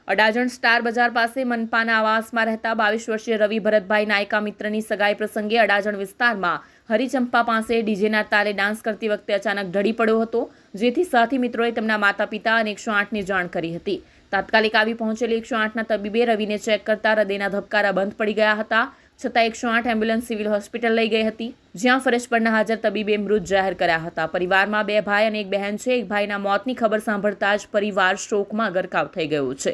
Adajan star બજાર પાસે મનપાના આવાસમાં રહેતા 22 વર્ષીય રવિ ભરતભાઈ નાયકા મિત્રની સગાઈ પ્રસંગે અડાજણ વિસ્તારમાં હરિચંપા પાસે ડીજેના તાલે ડાન્સ કરતી વખતે અચાનક ઢળી પડ્યો હતો, જેથી સાથી મિત્રોએ તેમના માતા પિતા અને 108ની જાણ કરી હતી। તાત્કાલિક આવી પહોંચેલી 108ના તબીબે રવિને ચેક કરતા હૃદયના ધબકારા બંધ પડી ગયા હતા, છતાં 108 એમ્બ્યુલન્સ સિવિલ હોસ્પિટલ લઈ ગઈ હતી, જ્યાં ફરજ પરના હાજર તબીબે મૃત જાહેર કર્યા હતા। પરિવારમાં 2 ભાઈ અને 1 બહેન છે। 1 ભાઈના મોતની ખબર સાંભળતા જ પરિવાર શોકમાં ગરકાવ થઈ ગયો છે।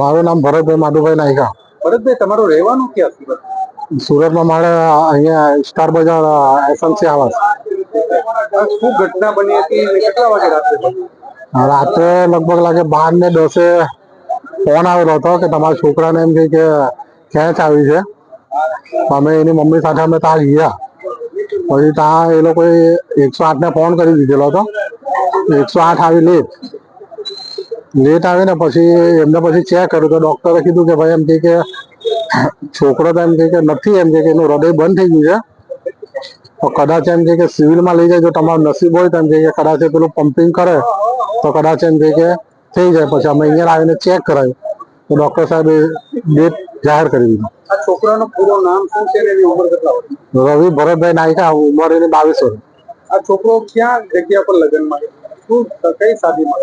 મારું નામ ભરતભાઈ માધુભાઈ નાયકા। ભરતભાઈ, તમારું રહેવાનું ક્યાં સુરત? સુરતમાં મારે અહીંયા સ્ટાર બજાર એસએમસી આવાસ। શું ઘટના બની હતી? કેટલા વાગે રાત્રે લગભગ લાગે 12:10 ફોન આવેલો હતો કે તમારા છોકરાને એમ કે ખેંચ આવી છે। અમે એની મમ્મી સાથે અમે ત્યાં ગયા, પછી ત્યાં એ લોકોએ 108ને ફોન કરી દીધેલો હતો। 108 આવી લેટ આવીને પછી એમને પછી ચેક કર્યું તો ડોક્ટરે કીધું કે ભાઈ એમ કે છોકરો તો એમ કે નથી, એમ કે એનું હૃદય બંધ થઈ ગયું છે, તો કદાચ એમ કે સિવિલમાં લઈ જાય, જો તમારું નસીબ હોય તો એમ કે કદાચ પેલું પમ્પિંગ કરે તો કદાચ એમ કે થઈ જાય। પછી અમે અહીંયા આવીને ચેક કરાવ્યું તો ડોક્ટર સાહેબે ડેટ જાહેર કરી દીધું। આ છોકરાનું પૂરું નામ શું છે? એની ઉંમર કેટલા વર્ષ? રવિ ભરતભાઈ નાયકા, ઉંમર એની 22 વર્ષ। આ છોકરો ક્યાં જગ્યા પર લગ્નમાં, શું કઈ શાદીમાં?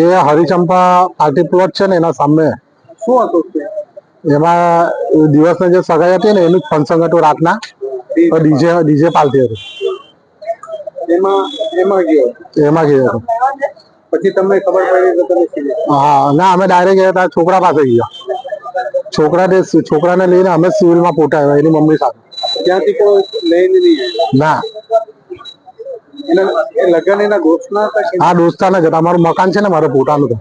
એ હરિચંપા પાર્ટી પ્લોટ છે ને એના સામે। શું હતું એમાં દિવસની જે સગાઈ હતી ને એનું જ ફંક્શન હતું રાતના, ડીજે પાર્ટી હતી, એમાં ગયો હતો। પછી તમને ખબર પડી તો તમે સીધે? હા, ના અમે ડાયરેક્ટ ગયા હતા છોકરા પાસે ગયા। છોકરાને લઈને અમે સિવિલમાં પોટાવ્યા એની મમ્મી સાથે। ત્યાંથી કોઈ લઈને નહીં? ના, લગ્ન એના દોસ્તના હતા? આ દોસ્તાના જ હતા। અમારું મકાન છે ને મારે પોતાનું તો।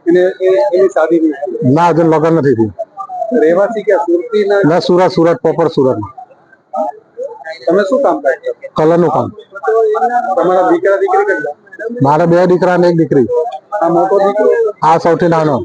એની શાદી નહીં? ના, હજુ લગ્ન નથી થયું। રહેવાસી ક્યાં? સુરતીના? ના, સુરત પ્રોપર સુરતમાં। તમે શું કામ કરો? કલરનું કામ। તમારા દીકરા દીકરી કેટલા? મારે 2 દીકરા અને 1 દીકરી। આ મોટો દીકરો? આ સૌથી નાનો।